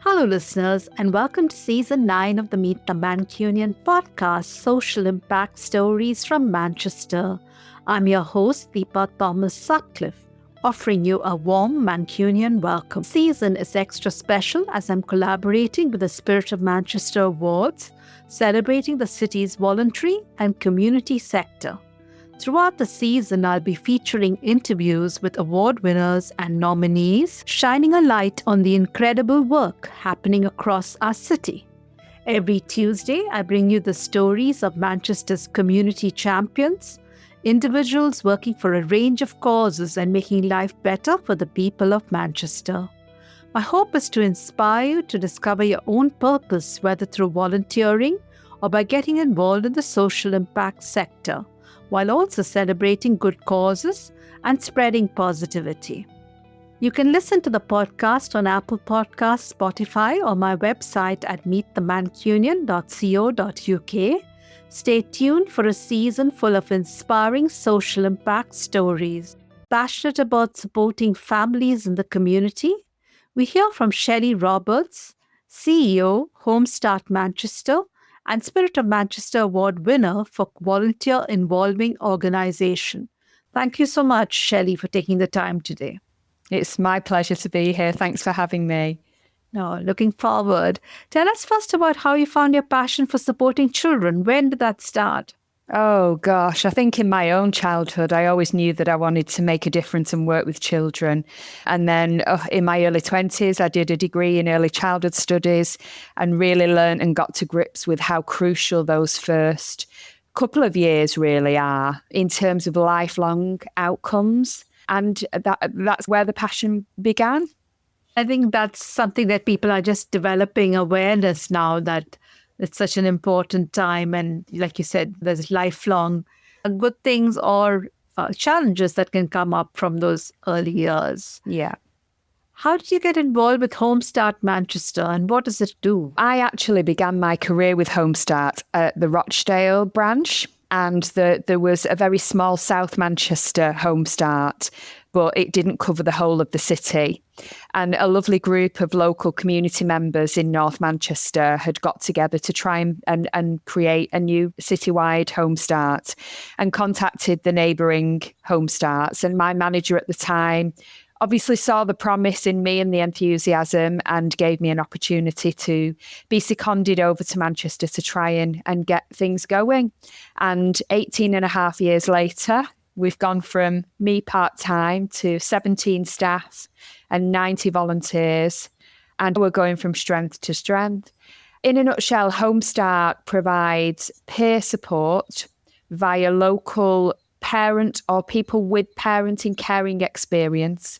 Hello, listeners, and welcome to Season 9 of the Meet the Mancunian podcast, Social Impact Stories from Manchester. I'm your host, Deepa Thomas-Sutcliffe, offering you a warm Mancunian welcome. Season is extra special as I'm collaborating with the Spirit of Manchester Awards, celebrating the city's voluntary and community sector. Throughout the season, I'll be featuring interviews with award winners and nominees, shining a light on the incredible work happening across our city. Every Tuesday, I bring you the stories of Manchester's community champions, individuals working for a range of causes and making life better for the people of Manchester. My hope is to inspire you to discover your own purpose, whether through volunteering or by getting involved in the social impact sector, while also celebrating good causes and spreading positivity. You can listen to the podcast on Apple Podcasts, Spotify, or my website at meetthemancunian.co.uk. Stay tuned for a season full of inspiring social impact stories. Passionate about supporting families in the community, we hear from Shelley Roberts, CEO, Home Start Manchester, and Spirit of Manchester Award winner for Volunteer Involving Organisation. Thank you so much, Shelley, for taking the time today. It's my pleasure to be here. Thanks for having me. No, looking forward. Tell us first about how you found your passion for supporting children. When did that start? Oh gosh, I think in my own childhood, I always knew that I wanted to make a difference and work with children. And then in my early 20s, I did a degree in early childhood studies and really learned and got to grips with how crucial those first couple of years really are in terms of lifelong outcomes. And that's where the passion began. I think that's something that people are just developing awareness now, that it's such an important time. And like you said, there's lifelong good things or challenges that can come up from those early years. Yeah. How did you get involved with Home Start Manchester and what does it do? I actually began my career with Home Start at the Rochdale branch. And there was a very small South Manchester Home Start, but it didn't cover the whole of the city. And a lovely group of local community members in North Manchester had got together to try and create a new citywide Home Start and contacted the neighbouring Home Starts. And my manager at the time obviously saw the promise in me and the enthusiasm and gave me an opportunity to be seconded over to Manchester to try and get things going. And 18 and a half years later, we've gone from me part-time to 17 staff and 90 volunteers, and we're going from strength to strength. In a nutshell, Home Start provides peer support via local parent or people with parenting caring experience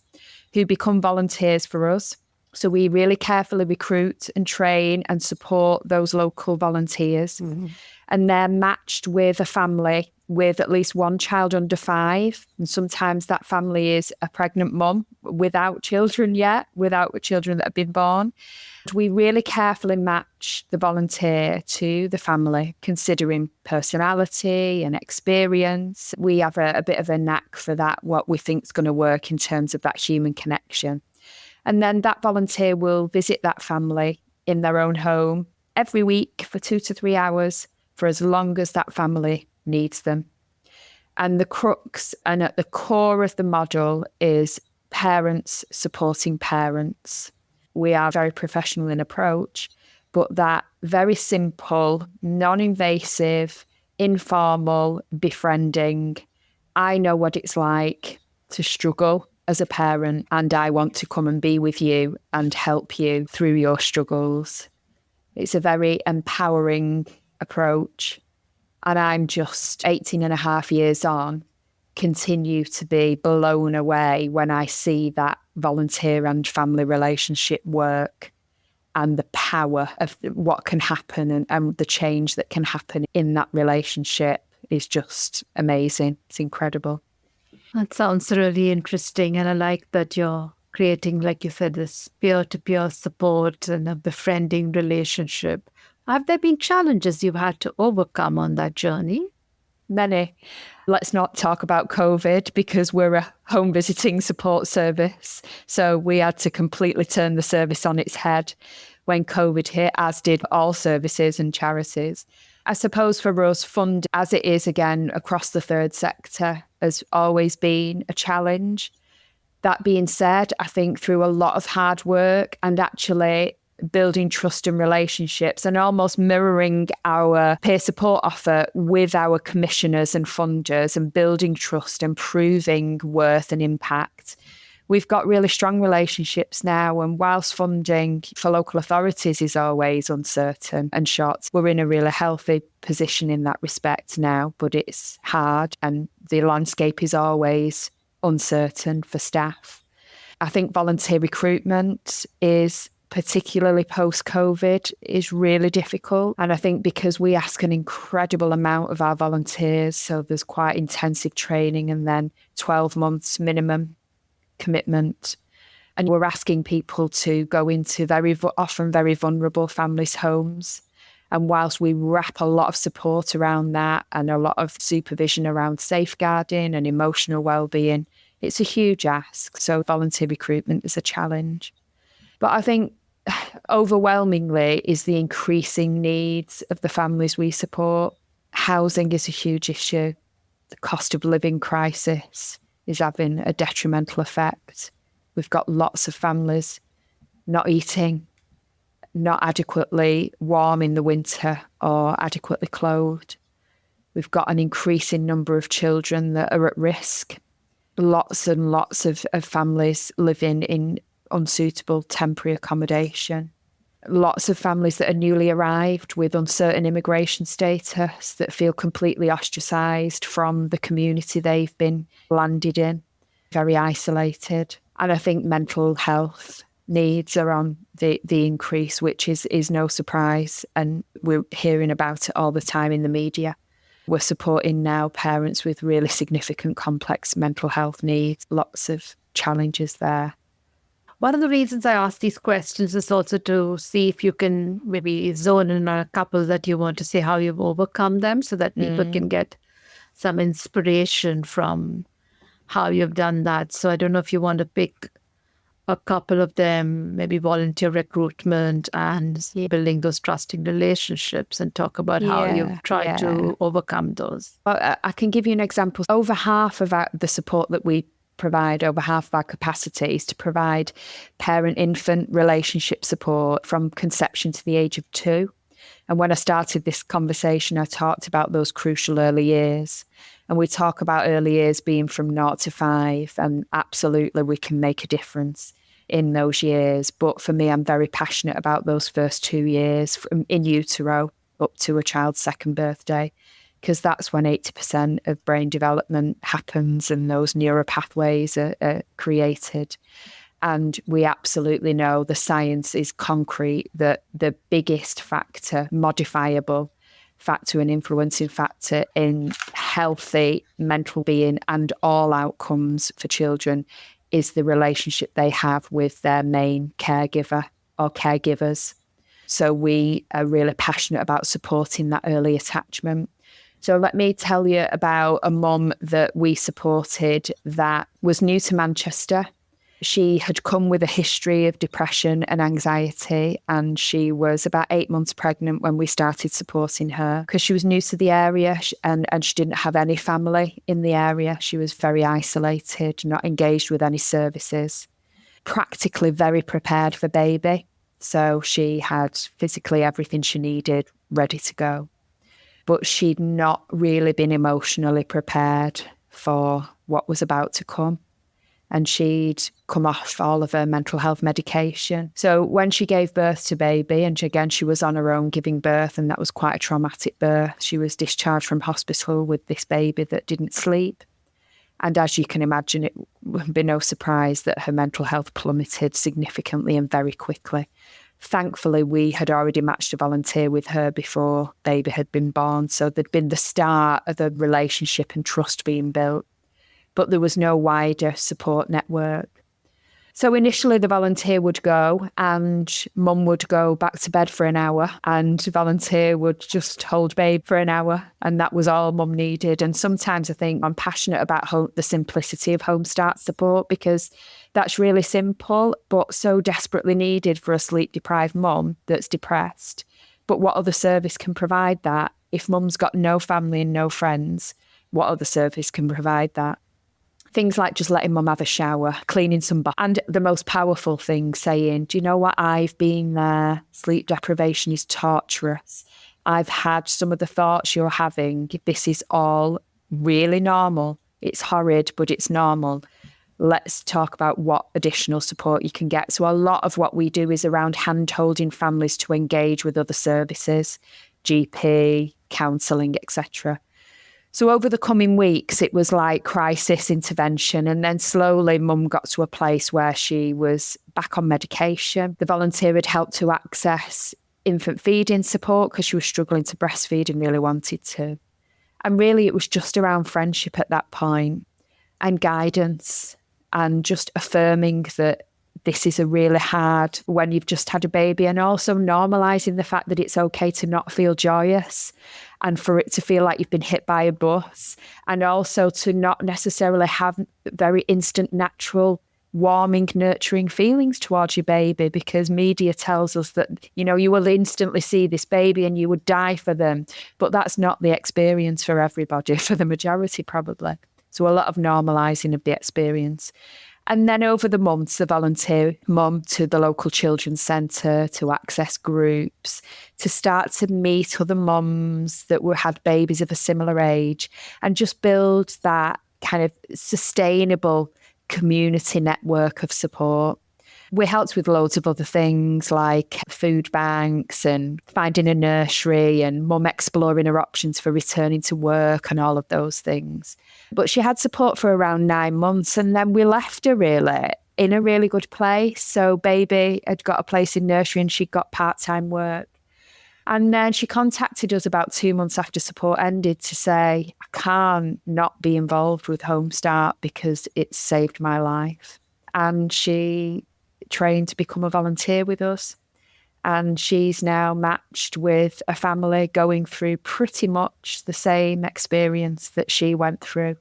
who become volunteers for us. So we really carefully recruit and train and support those local volunteers. Mm-hmm. And they're matched with a family with at least one child under 5. And sometimes that family is a pregnant mum without children yet, without children that have been born. We really carefully match the volunteer to the family, considering personality and experience. We have a bit of a knack for that, what we think is going to work in terms of that human connection. And then that volunteer will visit that family in their own home every week for 2 to 3 hours for as long as that family needs them. And the crux and at the core of the model is parents supporting parents. We are very professional in approach, but that very simple, non-invasive, informal befriending. I know what it's like to struggle as a parent, and I want to come and be with you and help you through your struggles. It's a very empowering approach. And I'm just 18 and a half years on, continue to be blown away when I see that volunteer and family relationship work and the power of what can happen and the change that can happen in that relationship is just amazing. It's incredible. That sounds really interesting. And I like that you're creating, like you said, this peer-to-peer support and a befriending relationship. Have there been challenges you've had to overcome on that journey? Many. Let's not talk about COVID because we're a home visiting support service. So we had to completely turn the service on its head. when COVID hit, as did all services and charities. I suppose for us, fund, as it is again across the third sector, has always been a challenge. That being said, I think through a lot of hard work and actually building trust and relationships and almost mirroring our peer support offer with our commissioners and funders and building trust and proving worth and impact, we've got really strong relationships now. And whilst funding for local authorities is always uncertain and short, we're in a really healthy position in that respect now, but it's hard and the landscape is always uncertain for staff. I think volunteer recruitment is, particularly post-COVID, is really difficult. And I think because we ask an incredible amount of our volunteers, so there's quite intensive training and then 12 months minimum commitment. And we're asking people to go into often very vulnerable families' homes. And whilst we wrap a lot of support around that and a lot of supervision around safeguarding and emotional well-being, it's a huge ask. So volunteer recruitment is a challenge. But I think overwhelmingly is the increasing needs of the families we support. Housing is a huge issue. The cost of living crisis is having a detrimental effect. We've got lots of families not eating, not adequately warm in the winter or adequately clothed. We've got an increasing number of children that are at risk. Lots and lots of families living in unsuitable temporary accommodation. Lots of families that are newly arrived with uncertain immigration status that feel completely ostracised from the community they've been landed in, very isolated. And I think mental health needs are on the increase, which is no surprise. And we're hearing about it all the time in the media. We're supporting now parents with really significant complex mental health needs, lots of challenges there. One of the reasons I ask these questions is also to see if you can maybe zone in on a couple that you want to say how you've overcome them so that people can get some inspiration from how you've done that. So I don't know if you want to pick a couple of them, maybe volunteer recruitment and building those trusting relationships, and talk about how you've tried to overcome those. Well, I can give you an example. Over half of the support that we provide, over half of our capacity is to provide parent-infant relationship support from conception to the age of 2. And when I started this conversation, I talked about those crucial early years. And we talk about early years being from 0 to 5, and absolutely we can make a difference in those years. But for me, I'm very passionate about those first 2 years from in utero up to a child's second birthday, because that's when 80% of brain development happens and those neural pathways are created. And we absolutely know the science is concrete that the biggest factor, modifiable factor and influencing factor in healthy mental being and all outcomes for children is the relationship they have with their main caregiver or caregivers. So we are really passionate about supporting that early attachment. So let me tell you about a mum that we supported that was new to Manchester. She had come with a history of depression and anxiety, and she was about 8 months pregnant when we started supporting her because she was new to the area and she didn't have any family in the area. She was very isolated, not engaged with any services, practically very prepared for baby. So she had physically everything she needed ready to go. But she'd not really been emotionally prepared for what was about to come. And she'd come off all of her mental health medication. So when she gave birth to baby, and again, she was on her own giving birth, and that was quite a traumatic birth. She was discharged from hospital with this baby that didn't sleep. And as you can imagine, it would be no surprise that her mental health plummeted significantly and very quickly. Thankfully, we had already matched a volunteer with her before baby had been born. So there'd been the start of the relationship and trust being built. But there was no wider support network. So initially the volunteer would go and mum would go back to bed for an hour and the volunteer would just hold babe for an hour, and that was all mum needed. And sometimes I think I'm passionate about the simplicity of home start support, because that's really simple but so desperately needed for a sleep deprived mum that's depressed. But what other service can provide that? If mum's got no family and no friends, what other service can provide that? Things like just letting mum have a shower, cleaning some bath, and the most powerful thing, saying, do you know what? I've been there. Sleep deprivation is torturous. I've had some of the thoughts you're having. This is all really normal. It's horrid, but it's normal. Let's talk about what additional support you can get. So a lot of what we do is around hand-holding families to engage with other services, GP, counselling, etc. So over the coming weeks, it was like crisis intervention. And then slowly mum got to a place where she was back on medication. The volunteer had helped to access infant feeding support because she was struggling to breastfeed and really wanted to. And really it was just around friendship at that point, and guidance, and just affirming that this is a really hard when you've just had a baby, and also normalising the fact that it's okay to not feel joyous and for it to feel like you've been hit by a bus, and also to not necessarily have very instant, natural, warming, nurturing feelings towards your baby, because media tells us that, you know, you will instantly see this baby and you would die for them. But that's not the experience for everybody, for the majority probably. So a lot of normalising of the experience. And then over the months, the volunteer mum to the local children's centre, to access groups, to start to meet other mums that had babies of a similar age, and just build that kind of sustainable community network of support. We helped with loads of other things like food banks and finding a nursery, and mum exploring her options for returning to work and all of those things. But she had support for around 9 months, and then we left her really in a really good place. So baby had got a place in nursery and she'd got part-time work. And then she contacted us about 2 months after support ended to say, I can't not be involved with Home Start because it saved my life. And she trained to become a volunteer with us. And she's now matched with a family going through pretty much the same experience that she went through.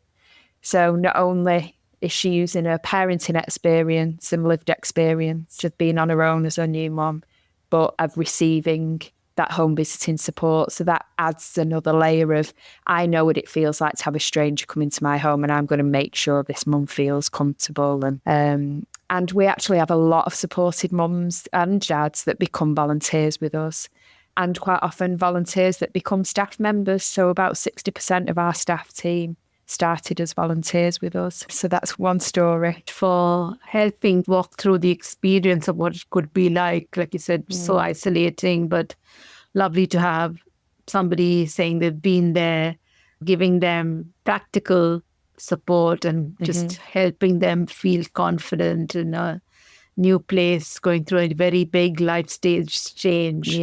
So not only is she using her parenting experience and lived experience of being on her own as a new mum, but of receiving that home visiting support. So that adds another layer of, I know what it feels like to have a stranger come into my home, and I'm going to make sure this mum feels comfortable. And we actually have a lot of supported mums and dads that become volunteers with us, and quite often volunteers that become staff members. So about 60% of our staff team started as volunteers with us. So that's one story. For helping walk through the experience of what it could be like you said, so isolating, but lovely to have somebody saying they've been there, giving them practical support and just helping them feel confident in a new place, going through a very big life stage change,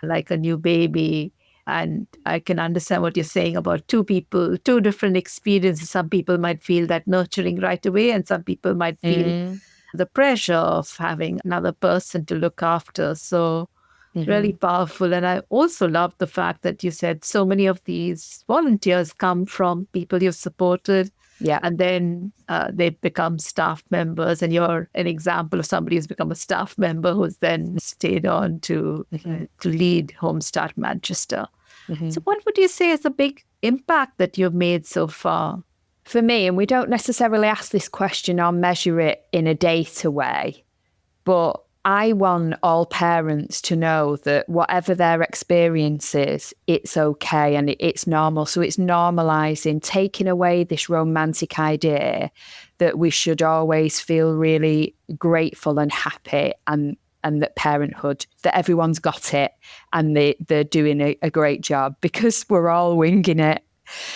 like a new baby. And I can understand what you're saying about two different experiences. Some people might feel that nurturing right away, and some people might feel the pressure of having another person to look after. So really powerful. And I also love the fact that you said so many of these volunteers come from people you've supported. Yeah. And then they become staff members, and you're an example of somebody who's become a staff member who's then stayed on to lead Home Start Manchester. So what would you say is the big impact that you've made so far? For me, and we don't necessarily ask this question or measure it in a data way, but I want all parents to know that whatever their experience is, it's okay and it's normal. So it's normalising, taking away this romantic idea that we should always feel really grateful and happy and that parenthood, that everyone's got it and they're doing a great job, because we're all winging it.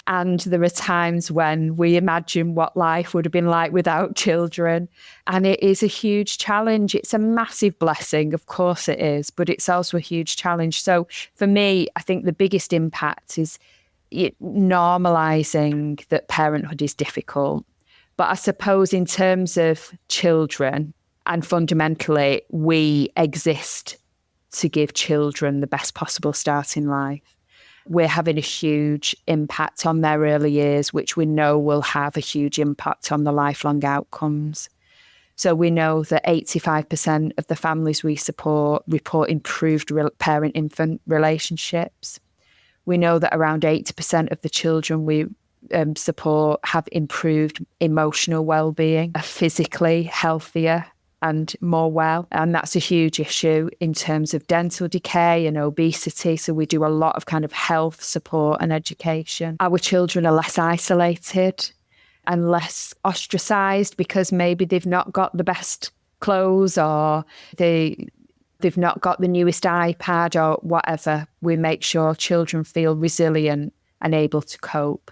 And there are times when we imagine what life would have been like without children. And it is a huge challenge. It's a massive blessing. Of course it is, but it's also a huge challenge. So for me, I think the biggest impact is normalising that parenthood is difficult. But I suppose in terms of children, And fundamentally, we exist to give children the best possible start in life. We're having a huge impact on their early years, which we know will have a huge impact on the lifelong outcomes. So we know that 85% of the families we support report improved parent-infant relationships. We know that around 80% of the children we support have improved emotional well-being, are physically healthier and more well. And that's a huge issue in terms of dental decay and obesity. So we do a lot of kind of health support and education. Our children are less isolated and less ostracised because maybe they've not got the best clothes or they've not got the newest iPad or whatever. We make sure children feel resilient and able to cope.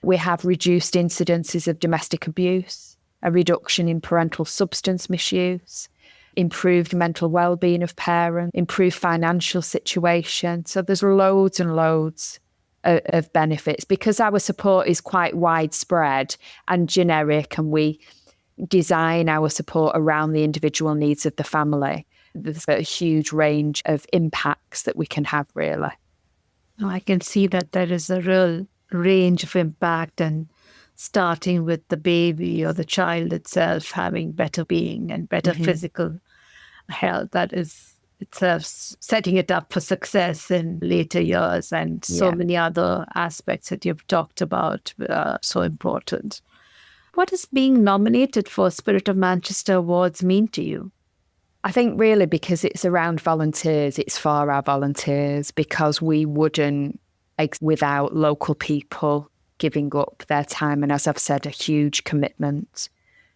We have reduced incidences of domestic abuse, a reduction in parental substance misuse, improved mental well-being of parents, improved financial situation. So there's loads and loads of benefits because our support is quite widespread and generic, and we design our support around the individual needs of the family. There's a huge range of impacts that we can have, really. I can see that there is a real range of impact, and starting with the baby or the child itself having better being and better physical health, that is itself setting it up for success in later years, and so many other aspects that you've talked about are so important. What does being nominated for Spirit of Manchester Awards mean to you? I think really because it's around volunteers, it's for our volunteers, because we wouldn't without local people giving up their time and, as I've said, a huge commitment.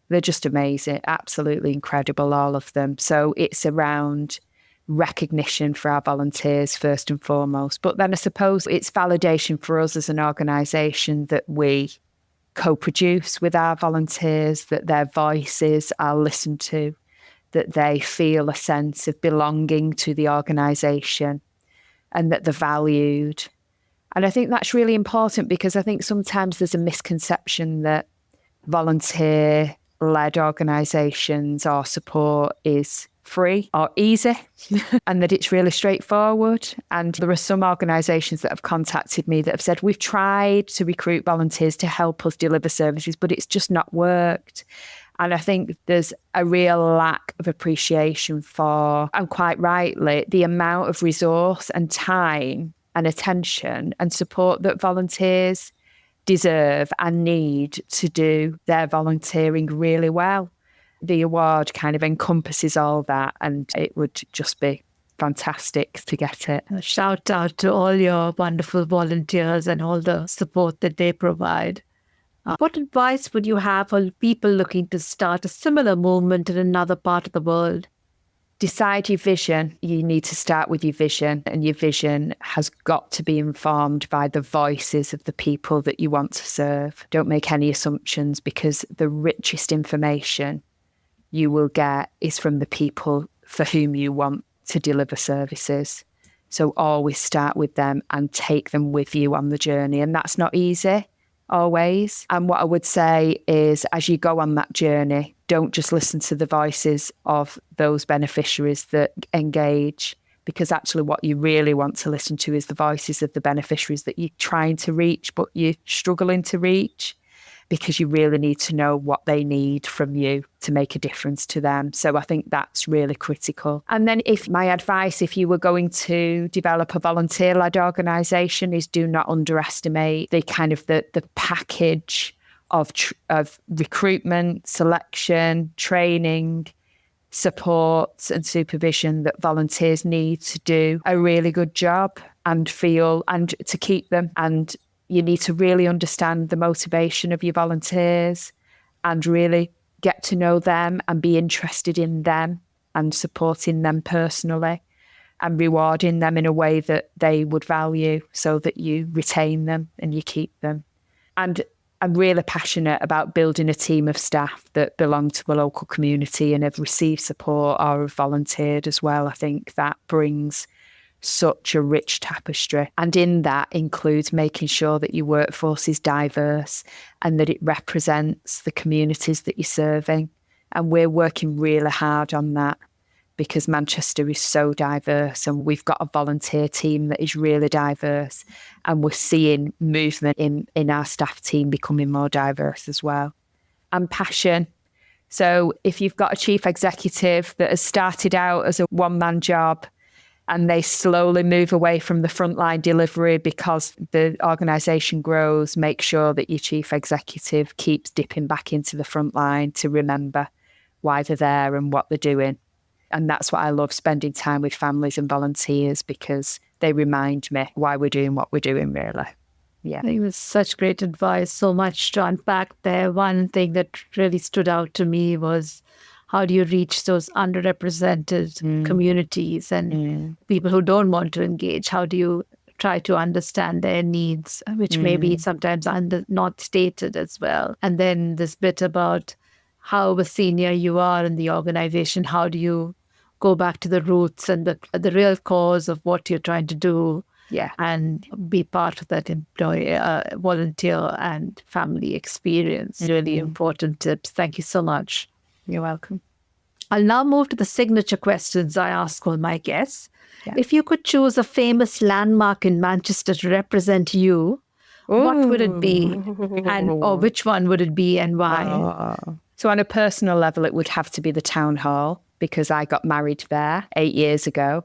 They're just amazing, absolutely incredible, all of them. So it's around recognition for our volunteers first and foremost. But then I suppose it's validation for us as an organisation that we co-produce with our volunteers, that their voices are listened to, that they feel a sense of belonging to the organisation and that they're valued. And I think that's really important because I think sometimes there's a misconception that volunteer-led organisations or support is free or easy and that it's really straightforward. And there are some organisations that have contacted me that have said, we've tried to recruit volunteers to help us deliver services, but it's just not worked. And I think there's a real lack of appreciation for, and quite rightly, the amount of resource and time and attention and support that volunteers deserve and need to do their volunteering really well. The award kind of encompasses all that, and it would just be fantastic to get it. A shout out to all your wonderful volunteers and all the support that they provide. What advice would you have for people looking to start a similar movement in another part of the world? Decide your vision. You need to start with your vision, and your vision has got to be informed by the voices of the people that you want to serve. Don't make any assumptions, because the richest information you will get is from the people for whom you want to deliver services. So always start with them and take them with you on the journey. And that's not easy, always. And what I would say is, as you go on that journey, don't just listen to the voices of those beneficiaries that engage, because actually what you really want to listen to is the voices of the beneficiaries that you're trying to reach, but you're struggling to reach, because you really need to know what they need from you to make a difference to them. So I think that's really critical. And then my advice, if you were going to develop a volunteer-led organisation, is do not underestimate the kind of the package of recruitment, selection, training, support and supervision that volunteers need to do a really good job and to keep them. And you need to really understand the motivation of your volunteers and really get to know them and be interested in them and supporting them personally and rewarding them in a way that they would value, so that you retain them and you keep them. And I'm really passionate about building a team of staff that belong to the local community and have received support or have volunteered as well. I think that brings such a rich tapestry. And in that includes making sure that your workforce is diverse and that it represents the communities that you're serving And we're working really hard on that because Manchester is so diverse, and we've got a volunteer team that is really diverse, and we're seeing movement in our staff team becoming more diverse as well. And passion. So if you've got a chief executive that has started out as a one-man job and they slowly move away from the frontline delivery because the organisation grows, make sure that your chief executive keeps dipping back into the frontline to remember why they're there and what they're doing. And that's what I love, spending time with families and volunteers, because they remind me why we're doing what we're doing, really. Yeah. It was such great advice, so much to unpack there. One thing that really stood out to me was, how do you reach those underrepresented communities and people who don't want to engage? How do you try to understand their needs, which may be sometimes not stated as well? And then this bit about how a senior you are in the organization, how do you go back to the roots and the real cause of what you're trying to do? Yeah. And be part of that volunteer and family experience. Really important tips. Thank you so much. You're welcome. I'll now move to the signature questions I ask all my guests. Yeah. If you could choose a famous landmark in Manchester to represent you, what would it be? Or which one would it be and why? So on a personal level, it would have to be the town hall, because I got married there 8 years ago.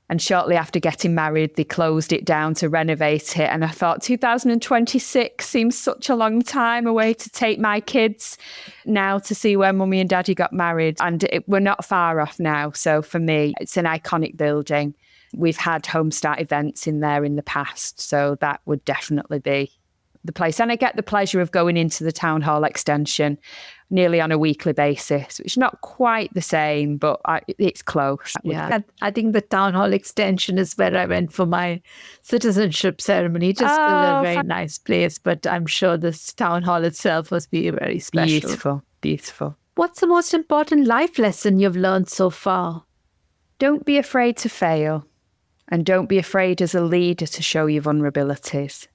And shortly after getting married, they closed it down to renovate it. And I thought 2026 seems such a long time away to take my kids now to see where mummy and daddy got married. And we're not far off now. So for me, it's an iconic building. We've had home start events in there in the past. So that would definitely be the place. And I get the pleasure of going into the town hall extension nearly on a weekly basis, which is not quite the same, but it's close. Yeah, I think the town hall extension is where I went for my citizenship ceremony. Just a very nice place, but I'm sure this town hall itself must be very special. Beautiful, beautiful. What's the most important life lesson you've learned so far? Don't be afraid to fail, and don't be afraid as a leader to show your vulnerabilities.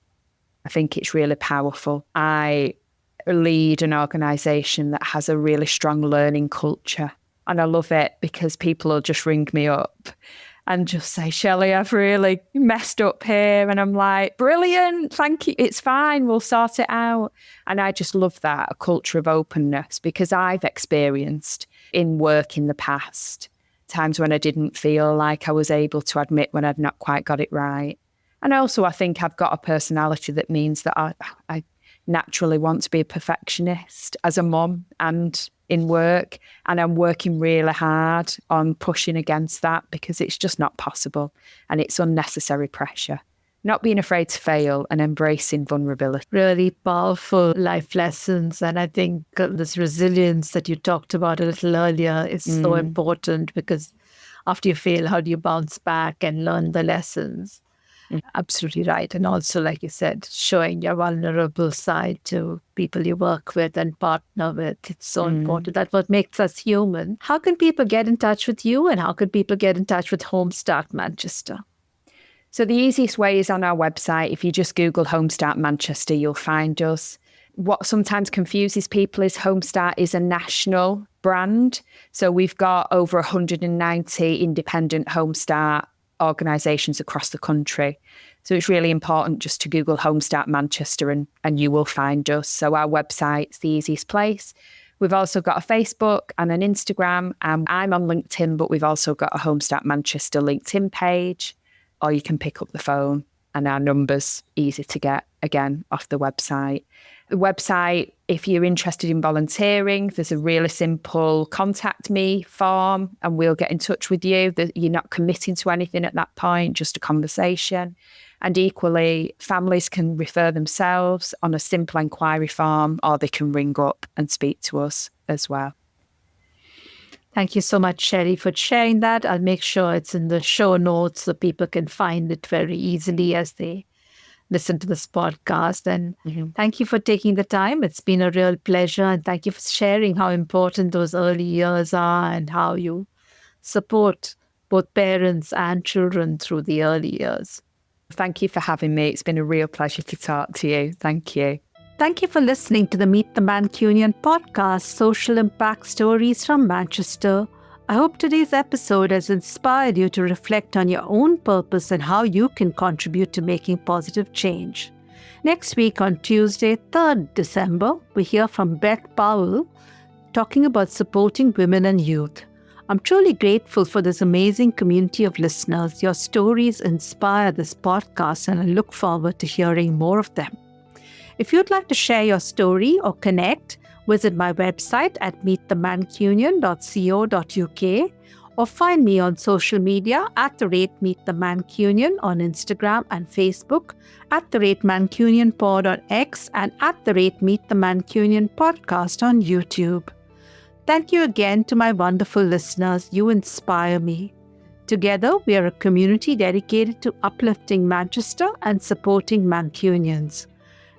I think it's really powerful. I lead an organisation that has a really strong learning culture, and I love it because people will just ring me up and just say, Shelley, I've really messed up here. And I'm like, brilliant, thank you. It's fine, we'll sort it out. And I just love that, a culture of openness, because I've experienced in work in the past times when I didn't feel like I was able to admit when I'd not quite got it right. And also, I think I've got a personality that means that I naturally want to be a perfectionist as a mum and in work. And I'm working really hard on pushing against that, because it's just not possible. And it's unnecessary pressure. Not being afraid to fail and embracing vulnerability. Really powerful life lessons. And I think this resilience that you talked about a little earlier is so important, because after you fail, how do you bounce back and learn the lessons? Absolutely right. And also, like you said, showing your vulnerable side to people you work with and partner with. It's so important. That's what makes us human. How can people get in touch with you, and how can people get in touch with Homestart Manchester? So the easiest way is on our website. If you just Google Homestart Manchester, you'll find us. What sometimes confuses people is Homestart is a national brand. So we've got over 190 independent Homestart organisations across the country. So it's really important just to Google Homestart Manchester and you will find us. So our website's the easiest place. We've also got a Facebook and an Instagram. I'm on LinkedIn, but we've also got a Homestart Manchester LinkedIn page. Or you can pick up the phone, and our number's easy to get, again, off the website. The website, if you're interested in volunteering, there's a really simple contact me form, and we'll get in touch with you. You're not committing to anything at that point, just a conversation. And equally, families can refer themselves on a simple inquiry form, or they can ring up and speak to us as well. Thank you so much, Shelley, for sharing that. I'll make sure it's in the show notes so people can find it very easily as they listen to this podcast. And thank you for taking the time. It's been a real pleasure. And thank you for sharing how important those early years are and how you support both parents and children through the early years. Thank you for having me. It's been a real pleasure to talk to you. Thank you. Thank you for listening to the Meet the Mancunian podcast, Social Impact Stories from Manchester. I hope today's episode has inspired you to reflect on your own purpose and how you can contribute to making positive change. Next week on Tuesday, 3rd December, we hear from Beth Powell talking about supporting women and youth. I'm truly grateful for this amazing community of listeners. Your stories inspire this podcast, and I look forward to hearing more of them. If you'd like to share your story or connect, visit my website at meetthemancunian.co.uk or find me on social media @MeetTheMancunian on Instagram and Facebook, @MancunianPod on X, and @MeetTheMancunian podcast on YouTube. Thank you again to my wonderful listeners. You inspire me. Together, we are a community dedicated to uplifting Manchester and supporting Mancunians.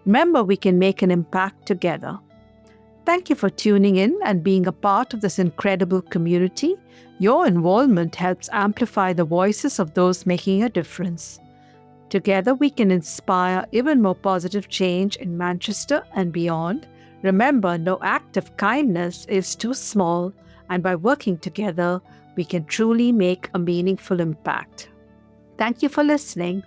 Remember, we can make an impact together. Thank you for tuning in and being a part of this incredible community. Your involvement helps amplify the voices of those making a difference. Together, we can inspire even more positive change in Manchester and beyond. Remember, no act of kindness is too small, and by working together, we can truly make a meaningful impact. Thank you for listening.